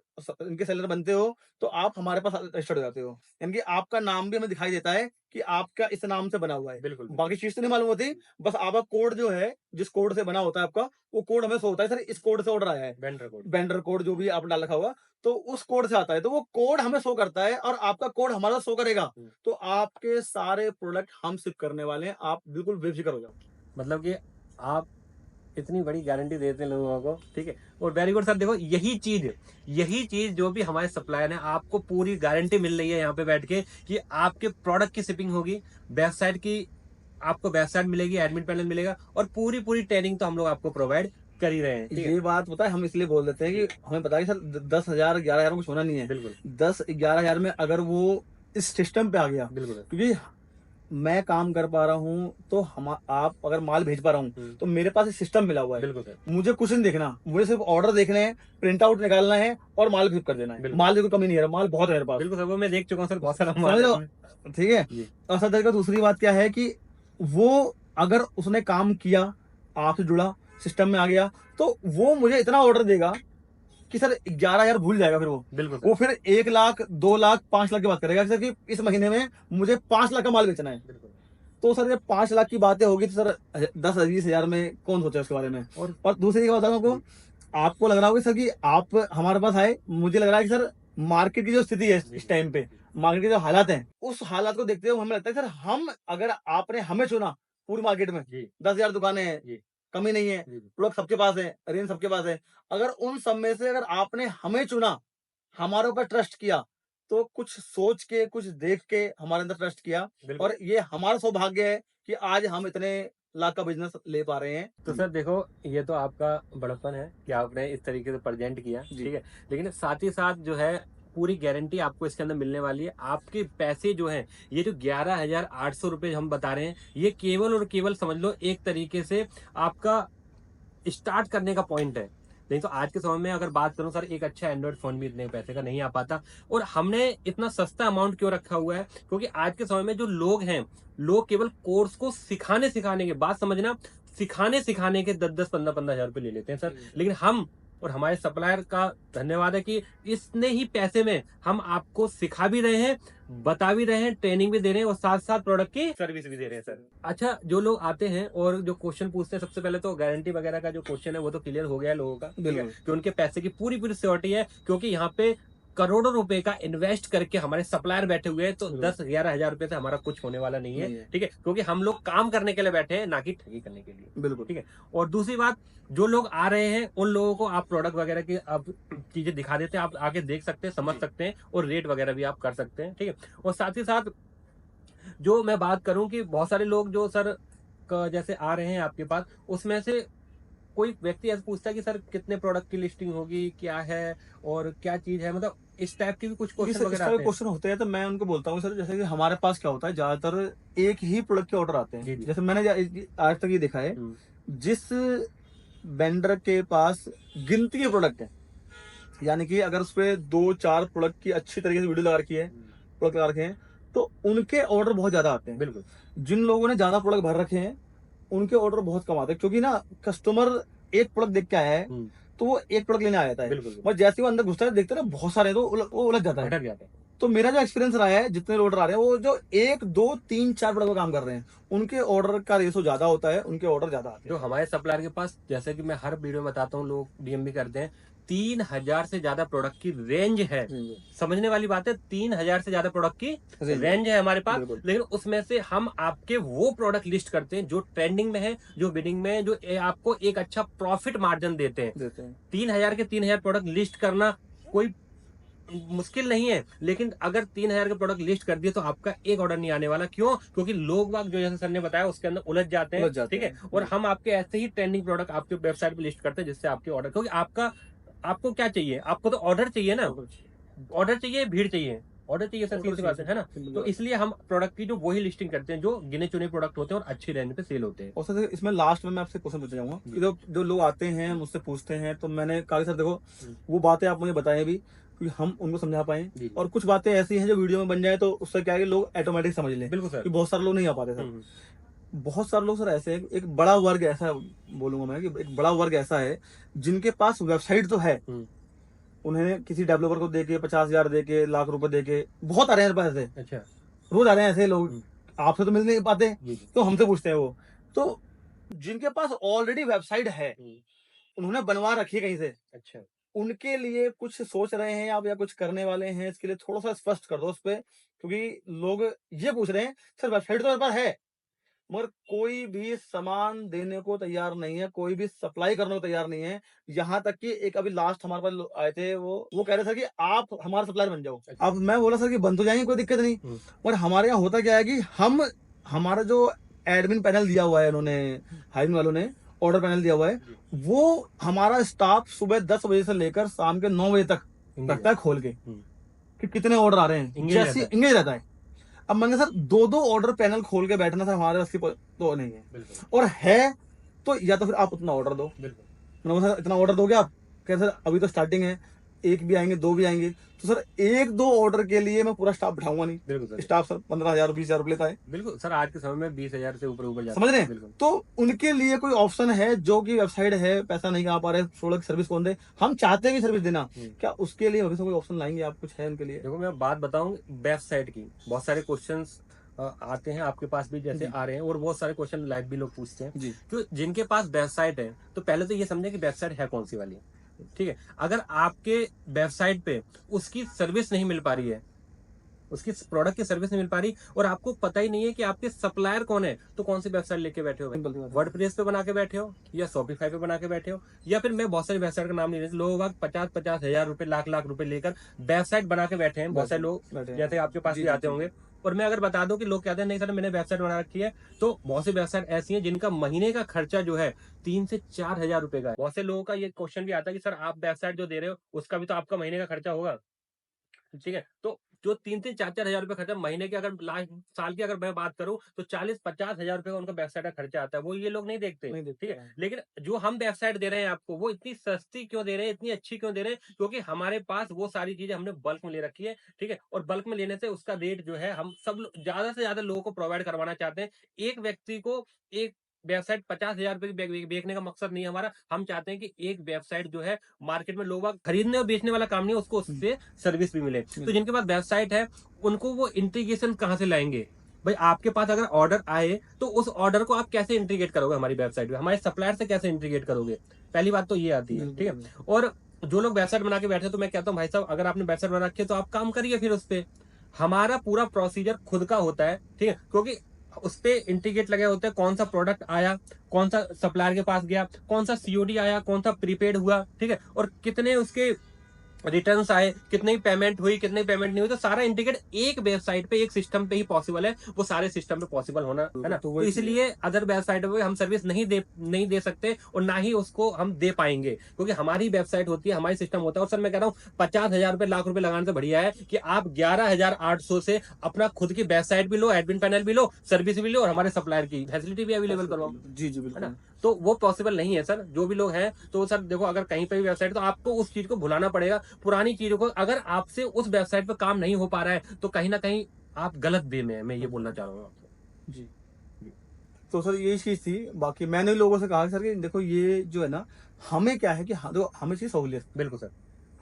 इनके सेलर बनते हो तो आप हमारे पास रजिस्टर्ड हो जाते हो, यानी कि आपका नाम भी हमें दिखाई देता है कि आपका इस नाम से बना हुआ है। बिल्कुल बाकी चीज तो नहीं मालूम होती, बस आपका कोड जो है, जिस कोड से बना होता है आपका, वो कोड हमें शो होता है, सर इस कोड से ऑर्डर आया है, वेंडर कोड, वेंडर कोड जो भी आपने डाल रखा होगा, तो उस कोड से आता है, तो वो कोड हमें शो करता है और आपका कोड हमारा शो करेगा, तो आपके सारे प्रोडक्ट हम शिप करने वाले हैं, आप बिल्कुल बेफिक्र हो जाओ। मतलब कि आप इतनी बड़ी गारंटी देते हैं लोगों को, ठीक है, और वेरी गुड सर। देखो यही चीज जो भी हमारे सप्लायर है, आपको पूरी गारंटी मिल रही है यहाँ पे बैठ के कि आपके प्रोडक्ट की शिपिंग होगी, वेबसाइट की आपको वेबसाइट मिलेगी, एडमिन पैनल मिलेगा, और पूरी ट्रेनिंग तो हम लोग आपको प्रोवाइड कर ही रहे हैं, ठीक है? ये बात पता है, हम इसलिए बोल देते हैं कि हमें पता है कि सर 10,000, 11,000 में कुछ होना नहीं है, बिल्कुल 10-11,000 में अगर वो इस सिस्टम पे आ गया, बिल्कुल। क्योंकि मैं काम कर पा रहा हूँ, तो हम आप अगर माल भेज पा रहा हूँ, तो मेरे पास एक सिस्टम मिला हुआ है, बिल्कुल सर। मुझे कुछ नहीं देखना, मुझे सिर्फ ऑर्डर देखने हैं, प्रिंट आउट निकालना है और माल फ्लिप कर देना है, माल की कोई कमी नहीं है, माल बहुत है मेरे पास। बिल्कुल सर, वो मैं देख चुका हूँ सर, बहुत सारा समझ माल लो, है। ठीक है। जी। और सर का दूसरी बात क्या है कि वो अगर उसने काम किया, आपसे जुड़ा, सिस्टम में आ गया, तो वो मुझे इतना ऑर्डर देगा कि सर 11,000 भूल जाएगा, फिर बिल्कुल वो फिर 1 लाख, 2 लाख, 5 लाख की बात करेगा कि सर कि इस महीने में मुझे 5 लाख का माल बेचना है। बिल्कुल। तो सर जब 5 लाख की बातें होगी तो सर 10-20,000 में कौन सोचा उसके बारे में। और दूसरी बात बताऊं आपको, आपको लग रहा होगा सर कि आप हमारे पास आए, मुझे लग रहा है कि सर मार्केट की जो स्थिति है इस टाइम पे, मार्केट के जो हालात हैं, उस हालात को देखते हुए हमें लगता है सर, हम अगर आपने हमें चुना पूरी मार्केट में, 10,000 दुकानें हैं, कमी नहीं है, प्रोडक्ट सबके पास है, रेंज सबके पास है, अगर उन सब में से अगर आपने हमें चुना, हमारे ऊपर ट्रस्ट किया, तो कुछ सोच के, कुछ देख के हमारे अंदर ट्रस्ट किया, और ये हमारा सौभाग्य है कि आज हम इतने लाख का बिजनेस ले पा रहे हैं। तो सर देखो, ये तो आपका बड़प्पन है कि आपने इस तरीके से प्रेजेंट किया, ठीक है, लेकिन साथ ही साथ जो है पूरी गारंटी आपको इसके अंदर मिलने वाली है। आपके पैसे जो हैं, ये जो 11,800 रुपए हम बता रहे हैं, ये केवल और केवल समझ लो एक तरीके से आपका स्टार्ट करने का पॉइंट है। नहीं तो आज के समय में अगर बात करूं सर, एक अच्छा एंड्रॉइड फोन भी इतने पैसे का नहीं आ पाता। और हमने इतना सस्ता अमाउंट क्यों रखा हुआ है? क्योंकि आज के समय में जो लोग हैं, लोग केवल कोर्स को सिखाने के बाद, समझना, सिखाने के 10-15 हजार रुपए ले लेते हैं सर। लेकिन हम और हमारे सप्लायर का धन्यवाद है कि इसने ही पैसे में हम आपको सिखा भी रहे हैं, बता भी रहे हैं, ट्रेनिंग भी दे रहे हैं, और साथ साथ प्रोडक्ट की सर्विस भी दे रहे हैं सर। अच्छा, जो लोग आते हैं और जो क्वेश्चन पूछते हैं, सबसे पहले तो गारंटी वगैरह का जो क्वेश्चन है वो तो क्लियर हो गया है लोगों का, ठीक है, कि उनके पैसे की पूरी श्योरिटी है, क्योंकि यहाँ पे करोड़ों रुपए का इन्वेस्ट करके हमारे सप्लायर बैठे हुए हैं, तो बिल्कुल। 10-11 हजार रुपए से हमारा कुछ होने वाला नहीं नहीं है। है। ठीक है, क्योंकि हम लोग काम करने के लिए बैठे हैं, ना कि ठगी करने के लिए। बिल्कुल। ठीक है, और दूसरी बात, जो लोग आ रहे हैं उन लोगों को आप प्रोडक्ट वगैरह की आप चीजें दिखा देते हैं, आप आके देख सकते हैं, समझ जी। सकते हैं, और रेट वगैरह भी आप कर सकते हैं। ठीक है, और साथ ही साथ जो मैं बात करूं कि बहुत सारे लोग जो सर जैसे आ रहे हैं आपके पास, उसमें से कोई व्यक्ति ऐसा पूछता है कि सर कितने प्रोडक्ट की लिस्टिंग होगी, क्या है और क्या चीज है, मतलब इस टाइप के भी कुछ देखिए क्वेश्चन सर, इस वगैरह तरह के आते हैं। क्वेश्चन होते हैं तो मैं उनको बोलता हूँ सर, जैसे कि हमारे पास क्या होता है, ज्यादातर एक ही प्रोडक्ट के ऑर्डर आते जी हैं। जी। जैसे मैंने आज तक ये देखा है, जिस वेंडर के पास गिनती के प्रोडक्ट है, यानी कि अगर उस पे 2-4 प्रोडक्ट की अच्छी तरीके से वीडियो लगा रखी है, प्रोडक्ट लगा रखे हैं, तो उनके ऑर्डर बहुत ज्यादा आते हैं। बिल्कुल। जिन लोगों ने ज्यादा प्रोडक्ट भर रखे हैं, उनके ऑर्डर बहुत कम आते हैं, क्योंकि ना कस्टमर एक प्रोडक्ट देख के आया है, तो वो एक प्रोडक्ट लेने आ जाता है। बिल्कुल और जैसे ही वो अंदर घुसता है, देखते हैं ना बहुत सारे, तो वो उलझ जाता है। भटक जाते हैं। तो मेरा जो एक्सपीरियंस रहा है, जितने ऑर्डर आ रहे हैं, वो जो 1, 2, 3, 4 प्रोडक्ट पर काम कर रहे हैं, उनके ऑर्डर का रेशो ज्यादा होता है, उनके ऑर्डर ज्यादा आते जो हैं। हमारे सप्लायर के पास, जैसे कि मैं हर वीडियो में बताता हूँ, लोग डीएम भी करते हैं, 3000 से ज्यादा प्रोडक्ट की रेंज है। समझने वाली बात है, 3000 से ज्यादा प्रोडक्ट की रेंज है हमारे पास, बिल्कुल। लेकिन उसमें से हम आपके वो प्रोडक्ट लिस्ट करते हैं जो ट्रेंडिंग में है, जो बिडिंग में है, जो आपको एक अच्छा प्रॉफिट मार्जिन देते हैं। 3000 के 3000 प्रोडक्ट लिस्ट करना कोई मुश्किल नहीं है, लेकिन अगर 3000 के प्रोडक्ट लिस्ट कर दिए तो आपका एक ऑर्डर नहीं आने वाला। क्यों? क्योंकि लोग बाग जो जैसे सर ने बताया उसके अंदर उलझ जाते हैं। ठीक है, और हम आपके ऐसे ही ट्रेंडिंग प्रोडक्ट आपके वेबसाइट पे लिस्ट करते हैं, जिससे आपके ऑर्डर, क्योंकि आपको क्या चाहिए, आपको तो ऑर्डर चाहिए ना, ऑर्डर चाहिए, भीड़ चाहिए, ऑर्डर चाहिए सर, सीधी सी बात है ना। तो इसलिए हम प्रोडक्ट की जो वही लिस्टिंग करते हैं जो गिने चुने प्रोडक्ट होते हैं और अच्छी रेंज पे सेल होते हैं। और सर इसमें लास्ट में मैं आपसे क्वेश्चन पूछना चाहूंगा कि जो लोग आते हैं मुझसे पूछते हैं, तो मैंने कहा कि सर देखो, वो बातें आप मुझे बताएं भी कि हम उनको समझा पाए, और कुछ बातें ऐसी हैं जो वीडियो में बन जाए तो उससे क्या है कि लोग ऑटोमेटिक समझ लें। बिल्कुल सर। कि बहुत सारे लोग नहीं आ पाते सर। बहुत सारे लोग सर ऐसे हैं, एक बड़ा वर्ग ऐसा बोलूंगा मैं, कि एक बड़ा वर्ग ऐसा है जिनके पास वेबसाइट तो है, उन्हें किसी डेवलपर को देके 50,000 देके, लाख रुपए देके, बहुत आ रहे हैं पैसे। अच्छा। रोज आ रहे हैं ऐसे लोग, आपसे तो मिल नहीं पाते, तो हमसे पूछते हैं वो। तो जिनके पास ऑलरेडी वेबसाइट है, उन्होंने बनवा रखी है कहीं से, अच्छा, उनके लिए कुछ सोच रहे हैं आप या कुछ करने वाले हैं, इसके लिए थोड़ा सा स्पष्ट कर दो उस पे, क्योंकि लोग ये पूछ रहे हैं सर वेबसाइट तो मेरे पास है, मगर कोई भी सामान देने को तैयार नहीं है, कोई भी सप्लाई करने को तैयार नहीं है। यहाँ तक कि एक अभी लास्ट हमारे पास आए थे, वो कह रहे सर कि आप हमारा सप्लायर बन जाओ। अब मैं बोला सर कि बन तो जाएंगे, कोई दिक्कत नहीं, और हमारे यहाँ होता क्या है कि हमारा जो एडमिन पैनल दिया हुआ है उन्होंने, हायरिंग वालों ने ऑर्डर पैनल दिया हुआ है, वो हमारा स्टाफ सुबह 10 बजे से लेकर शाम के 9 बजे तक रखता है खोल के, कि कितने ऑर्डर आ रहे हैं, जैसे इंगेज रहता है। अब मैंने सर 2-2 ऑर्डर पैनल खोल के बैठना सर हमारे बस की तो नहीं है, और है तो या तो फिर आप उतना ऑर्डर दो। मैंने बोला सर इतना ऑर्डर दोगे आप? कह सर अभी तो स्टार्टिंग है, 1 भी आएंगे, 2 भी आएंगे, तो सर 1-2 ऑर्डर के लिए मैं पूरा स्टाफ बिठाऊंगा नहीं। बिल्कुल स्टाफ सर 15,000 20,000 रुपए लेता है। बिल्कुल सर, आज के समय में 20,000 से ऊपर जाता है, समझ रहे हैं? तो उनके लिए कोई ऑप्शन है, जो कि वेबसाइट है, पैसा नहीं कमा पा रहे, प्रोडक्ट सर्विस कौन दे, हम चाहते हैं कि सर्विस देना, क्या उसके लिए भविष्य कोई ऑप्शन लाएंगे आप? कुछ है उनके लिए? देखो मैं बात बताऊं, वेबसाइट की बहुत सारे क्वेश्चंस आते हैं आपके पास भी, जैसे आ रहे हैं, और बहुत सारे क्वेश्चन लाइव भी लोग पूछते हैं। तो जिनके पास वेबसाइट है, तो पहले तो ये समझे कि वेबसाइट है कौन सी वाली। ठीक है, अगर आपके वेबसाइट पे उसकी सर्विस नहीं मिल पा रही है, उसकी प्रोडक्ट की सर्विस नहीं मिल पा रही, और आपको पता ही नहीं है कि आपके सप्लायर कौन है, तो कौन सी वेबसाइट लेके बैठे हो? वर्डप्रेस पे बना के बैठे हो, या शॉपिफाई पे बना के बैठे हो, या फिर मैं बहुत सारी वेबसाइट का नाम नहीं लेते, लोग 50-50 हजार रुपए, लाख रुपए लेकर वेबसाइट बना के बैठे हैं। बहुत सारे लोग जैसे आपके पास भी आते होंगे। और मैं अगर बता दूं कि लोग कहते हैं नहीं सर मैंने वेबसाइट बना रखी है, तो बहुत सी वेबसाइट ऐसी हैं जिनका महीने का खर्चा जो है 3 से 4 हजार रुपए का है। बहुत से लोगों का ये क्वेश्चन भी आता है कि सर आप वेबसाइट जो दे रहे हो उसका भी तो आपका महीने का खर्चा होगा। ठीक है, तो जो 3-3, 4-4 हजार रुपए खर्चा महीने के, अगर लास्ट साल की अगर मैं बात करूं तो 40-50 हजार रुपए का उनका वेबसाइट का खर्चा आता है, वो ये लोग नहीं देखते। ठीक है, लेकिन जो हम वेबसाइट दे रहे हैं आपको, वो इतनी सस्ती क्यों दे रहे हैं, इतनी अच्छी क्यों दे रहे हैं? क्योंकि हमारे पास वो सारी चीजें हमने बल्क में ले रखी है। ठीक है, और बल्क में लेने से उसका रेट जो है हम सब ज्यादा से ज्यादा लोगों को प्रोवाइड करवाना चाहते हैं। एक व्यक्ति को एक वेबसाइट 50,000 रुपए की बेचने का मकसद नहीं है हमारा। हम चाहते हैं कि एक वेबसाइट जो है मार्केट में लोग खरीदने और बेचने वाला काम नहीं है, उसको उससे सर्विस भी मिले। तो जिनके पास वेबसाइट है उनको वो इंटीग्रेशन कहाँ से लाएंगे? भाई आपके पास अगर ऑर्डर आए तो उस ऑर्डर को आप कैसे इंटीग्रेट करोगे हमारी वेबसाइट पे? हमारे सप्लायर से कैसे इंटीग्रेट करोगे? पहली बात तो ये आती है। ठीक है, और जो लोग वेबसाइट बना के बैठे हैं, तो मैं कहता हूँ भाई साहब, अगर आपने वेबसाइट बना रखी है तो आप काम करिए फिर उस पे। हमारा पूरा प्रोसीजर खुद का होता है, ठीक है, क्योंकि उस पे इंटीग्रेट लगे होते हैं, कौन सा प्रोडक्ट आया, कौन सा सप्लायर के पास गया, कौन सा सीओडी आया, कौन सा प्रीपेड हुआ, ठीक है, और कितने उसके रिटर्न्स आए, कितनी पेमेंट हुई, कितनी पेमेंट नहीं हुई, तो सारा इंटीग्रेट एक वेबसाइट पे, एक सिस्टम पे ही पॉसिबल है। वो सारे सिस्टम पे पॉसिबल होना है ना, तो इसलिए अदर वेबसाइट पे हम सर्विस नहीं दे सकते, और ना ही उसको हम दे पाएंगे, क्योंकि हमारी वेबसाइट होती है, हमारी सिस्टम होता है। और सर मैं कह रहा हूँ 50,000 रुपए, लाख रुपए लगाने से बढ़िया है कि आप 11,800 से अपना खुद की वेबसाइट भी लो, एडमिन पैनल भी लो, सर्विस भी लो, और हमारे सप्लायर की फैसिलिटी भी अवेलेबल करवाओ। जी जी बिल्कुल। है ना, तो वो पॉसिबल नहीं है सर। जो भी लोग हैं, तो सर देखो, अगर कहीं पे भी वेबसाइट, तो आपको उस चीज को भुलाना पड़ेगा, पुरानी चीजों को। अगर आपसे उस वेबसाइट पर काम नहीं हो पा रहा है, तो कहीं ना कहीं आप गलत वे में है, मैं ये बोलना चाह रहा हूँ आपको। जी। तो सर यही चीज़ थी। बाकी मैंने लोगों से कहा सर कि देखो ये जो है ना, हमें क्या है कि देखो हमें चाहिए सहूलियत। बिल्कुल सर।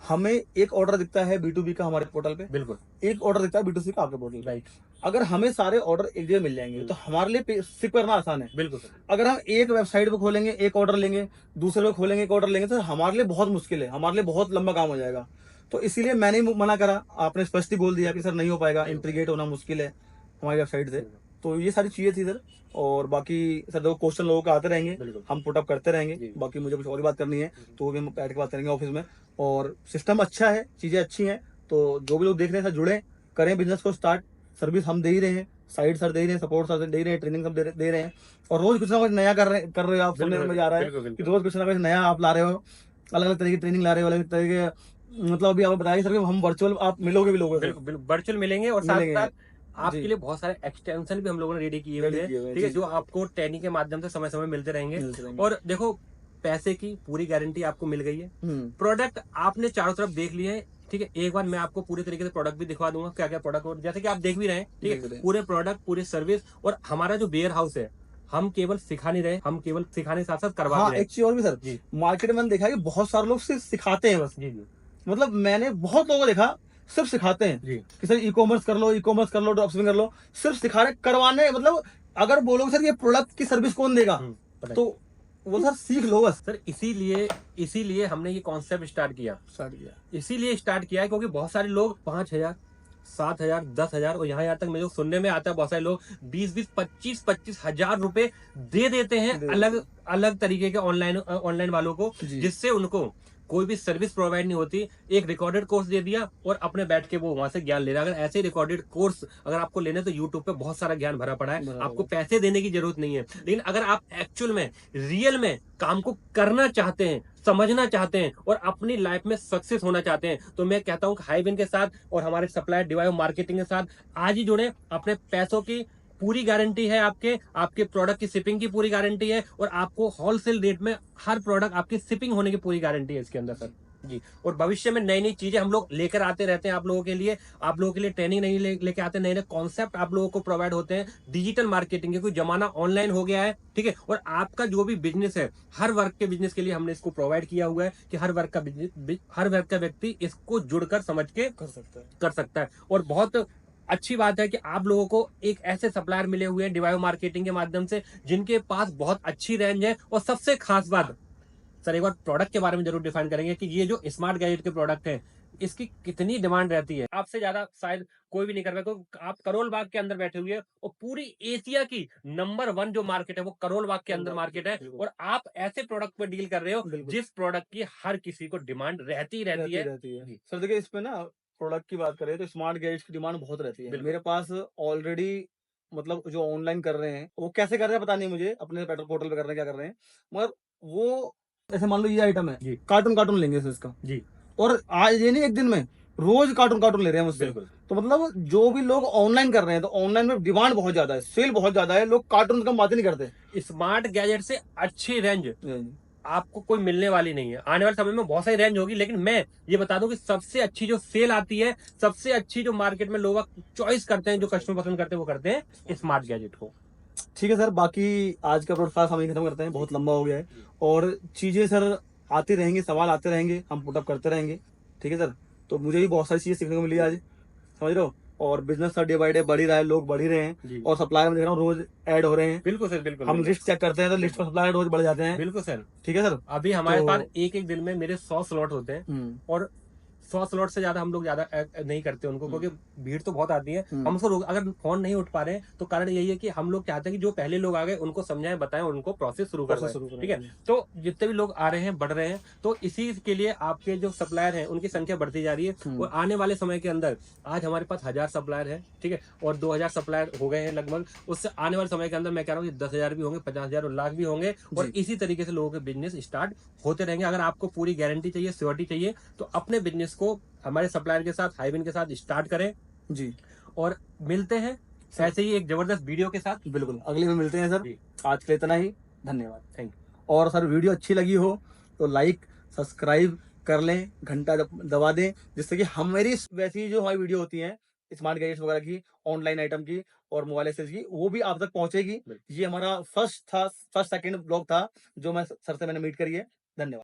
हमें एक ऑर्डर दिखता है B2B का हमारे पोर्टल पे, बिल्कुल एक ऑर्डर दिखता है B2C का आपके पोर्टल पे। राइट। अगर हमें सारे ऑर्डर एक जगह मिल जाएंगे तो हमारे लिए शिप करना आसान है। बिल्कुल सर। अगर हम एक वेबसाइट पे खोलेंगे एक ऑर्डर लेंगे, दूसरे पे खोलेंगे एक ऑर्डर लेंगे, तो हमारे लिए बहुत मुश्किल है, हमारे लिए बहुत लंबा काम हो जाएगा। तो इसीलिए मैंने ही मना करा, आपने स्पष्ट ही बोल दिया कि सर नहीं हो पाएगा, इंटीग्रेट होना मुश्किल है हमारी वेबसाइट से। तो ये सारी चीज़ें थी सर। और बाकी सर देखो क्वेश्चन लोगों के आते रहेंगे, बिल्कुल। हम पुटअप करते रहेंगे। जी। बाकी मुझे कुछ और ही बात करनी है तो वो भी हम बैठ के बात करेंगे ऑफिस में। और सिस्टम अच्छा है, चीज़ें अच्छी हैं, तो जो भी लोग देख रहे हैं सर जुड़ें, करें बिजनेस को स्टार्ट। सर्विस हम दे ही रहे हैं, साइड सर दे ही रहे हैं, सपोर्ट सर दे ही रहे हैं, ट्रेनिंग सब दे रहे हैं। और रोज कुछ ना कुछ नया कर रहे हो आप, सुनने में जा रहा है बिल्कुल कि रोज कुछ ना कुछ नया आप ला रहे हो, अलग अलग तरह की ट्रेनिंग ला रहे हो, अलग तरह के। मतलब अभी आपको बताया सर कि हम वर्चुअल आप मिलोगे भी लोगों से, बिल्कुल बिल्कुल वर्चुअल मिलेंगे, और साथ मिलेंगे साथ जी, आपके लिए बहुत सारे एक्सटेंशन भी हम लोगों ने रेडी किए हुए रेडी हैं, किए हुए हैं ठीक है, जी, जो आपको ट्रेनिंग के माध्यम से समय समय मिलते रहेंगे। मिलते रहेंगे। और देखो, पैसे की पूरी गारंटी आपको मिल गई है। प्रोडक्ट आपने चारों तरफ देख लिए हैं, ठीक है। एक बार मैं आपको पूरी तरीके से प्रोडक्ट भी दिखवा दूंगा, क्या क्या प्रोडक्ट, और जैसे कि आप देख भी रहे हैं, ठीक देख रहे है, हैं। पूरे प्रोडक्ट, पूरी सर्विस। और हमारा जो वेयर हाउस है, हम केवल सिखा नहीं रहे, हम केवल सिखाने के साथ साथ करवा हाँ भी रहे एक चीज और भी सर, जी मार्केट में मैंने देखा है कि बहुत सारे लोग सिर्फ सिखाते हैं बस। जी जी मतलब मैंने बहुत लोगों को देखा सिर्फ सिखाते हैं जी। कि सर ई कॉमर्स कर लो, ड्रॉपशिपिंग कर लो, सिर्फ सिखा रहे करवाने। मतलब अगर बोलोगे सर ये प्रोडक्ट की सर्विस कौन देगा, पता तो वो सर सीख लो बस। सर, इसीलिए हमने ये कॉन्सेप्ट स्टार्ट किया। इसीलिए स्टार्ट किया है क्योंकि बहुत सारे लोग 5,000, 7,000, 10,000, और यहाँ तक मेरे को सुनने में आता है बहुत सारे लोग 20-20, 25-25 हजार रुपए दे देते हैं अलग अलग तरीके के ऑनलाइन वालों को, जी। जिससे उनको कोई भी सर्विस प्रोवाइड नहीं होती। एक रिकॉर्डेड कोर्स दे दिया और अपने बैठ के वो वहां से ज्ञान ले रहा है। अगर ऐसे रिकॉर्डेड कोर्स अगर आपको लेने, तो यूट्यूब पे बहुत सारा ज्ञान भरा पड़ा है, आपको पैसे देने की जरूरत नहीं है। लेकिन अगर आप एक्चुअल में, रियल में काम को करना चाहते हैं, समझना चाहते हैं, और अपनी लाइफ में सक्सेस होना चाहते हैं, तो मैं कहता हूं कि हाईविन के साथ और हमारे सप्लायर डिवायो मार्केटिंग के साथ आज ही जुड़े। अपने पैसों की पूरी गारंटी है, आपके प्रोडक्ट की शिपिंग की पूरी गारंटी है, और आपको होलसेल रेट में हर प्रोडक्ट आपकी शिपिंग होने की पूरी गारंटी है इसके अंदर सर जी। और भविष्य में नई नई चीजें हम लोग लेकर आते रहते हैं आप लोगों के लिए। आप लोगों के लिए ट्रेनिंग नहीं लेके आते, नए नए कॉन्सेप्ट आप लोगों को प्रोवाइड होते हैं। डिजिटल मार्केटिंग के कोई जमाना ऑनलाइन हो गया है, ठीक है, और आपका जो भी बिजनेस है, हर वर्ग के बिजनेस के लिए हमने इसको प्रोवाइड किया हुआ है कि हर वर्ग का व्यक्ति इसको जुड़कर समझ के कर सकता है। और बहुत अच्छी बात है कि आप लोगों को एक ऐसे सप्लायर मिले हुए हैं डिवायो मार्केटिंग के माध्यम से, जिनके पास बहुत अच्छी रेंज है। और सबसे खास बात सर, एक बार प्रोडक्ट के बारे में जरूर डिफाइन करेंगे कि ये जो स्मार्ट गैजेट के प्रोडक्ट हैं, इसकी कितनी डिमांड रहती है। आपसे ज्यादा शायद कोई भी नहीं कर पाएगा, क्योंकि आप करोल बाग के अंदर बैठे हुए हैं, और पूरी एशिया की नंबर 1 जो मार्केट है वो करोल बाग के अंदर मार्केट है। और आप ऐसे प्रोडक्ट पर डील कर रहे हो जिस प्रोडक्ट की हर किसी को डिमांड रहती है। सर देखिए इसमें ना, प्रोडक्ट की बात करें तो स्मार्ट गैजेट्स की डिमांड बहुत रहती है मेरे पास ऑलरेडी। मतलब जो ऑनलाइन कर रहे हैं वो कैसे कर रहे हैं पता नहीं मुझे, अपने पेट्रोल पोर्टल पे कर रहे हैं, क्या कर रहे हैं, मगर वो ऐसे मान लो ये आइटम है जी। कार्टून कार्टून लेंगे इसका जी। और आज ये नहीं एक दिन में रोज कार्टून कार्टून ले रहे हैं मुझसे। तो मतलब जो भी लोग ऑनलाइन कर रहे हैं, तो ऑनलाइन में डिमांड बहुत ज्यादा है, सेल बहुत ज्यादा है, लोग कार्टून कम बात ही नहीं करते। स्मार्ट गैजेट से अच्छी रेंज आपको कोई मिलने वाली नहीं है। आने वाले समय में बहुत सारी रेंज होगी, लेकिन मैं ये बता दूं कि सबसे अच्छी जो सेल आती है, सबसे अच्छी जो मार्केट में लोग चॉइस करते हैं, जो कस्टमर पसंद करते हैं, वो करते हैं स्मार्ट गैजेट को। ठीक है सर, बाकी आज का पॉडकास्ट हम यहीं खत्म करते हैं, बहुत लंबा हो गया है। और चीजें सर आती रहेंगी, सवाल आते रहेंगे, हम पुटअप करते रहेंगे। ठीक है सर, तो मुझे भी बहुत सारी चीजें सीखने को मिली आज, समझ रहे हो। और बिजनेस डे बाय डे बढ़ ही रहा है, लोग बढ़ ही रहे हैं जी और सप्लायर में देख रहा हूँ रोज ऐड हो रहे हैं। बिल्कुल सर, बिल्कुल हम बिल्कुल लिस्ट चेक करते हैं तो लिस्ट पर सप्लायर रोज बढ़ जाते हैं। बिल्कुल सर। ठीक है सर। अभी हमारे पास तो एक एक दिन में मेरे 100 स्लॉट होते हैं और 100 स्लॉट से ज्यादा हम लोग ज्यादा नहीं करते उनको, क्योंकि भीड़ तो बहुत आती है। हम उसको अगर फोन नहीं उठ पा रहे हैं तो कारण यही है कि हम लोग चाहते हैं कि जो पहले लोग आ गए उनको समझाएं, बताएं, उनको प्रोसेस शुरू करवाएं। ठीक है, तो जितने भी लोग आ रहे हैं बढ़ रहे हैं, तो इसी के लिए आपके जो सप्लायर हैं उनकी संख्या बढ़ती जा रही है और आने वाले समय के अंदर आज हमारे पास 1000 सप्लायर है, ठीक है, और 2000 सप्लायर हो गए हैं लगभग। उससे आने वाले समय के अंदर मैं कह रहा हूँ 10,000 भी होंगे, 50,000 और लाख भी होंगे और इसी तरीके से लोगों के बिजनेस स्टार्ट होते रहेंगे। अगर आपको पूरी गारंटी चाहिए, श्योरिटी चाहिए, तो अपने बिजनेस को हमारे सप्लायर के साथ, हाईविन के साथ स्टार्ट करें जी। और मिलते हैं ऐसे ही एक जबरदस्त वीडियो के साथ। बिल्कुल, अगले में मिलते हैं सर। आज के लिए इतना ही, धन्यवाद, थैंक यू। और सर वीडियो अच्छी लगी हो तो लाइक सब्सक्राइब कर लें, घंटा दबा दें, जिससे कि हमारी वैसी जो हमारी वीडियो होती है स्मार्ट गैजेट्स वगैरह की, ऑनलाइन आइटम की और मोबाइल एक्सेस की, वो भी आप तक पहुंचेगी। ये हमारा फर्स्ट सेकंड ब्लॉग था जो मैं सर से मैंने मीट करी है। धन्यवाद।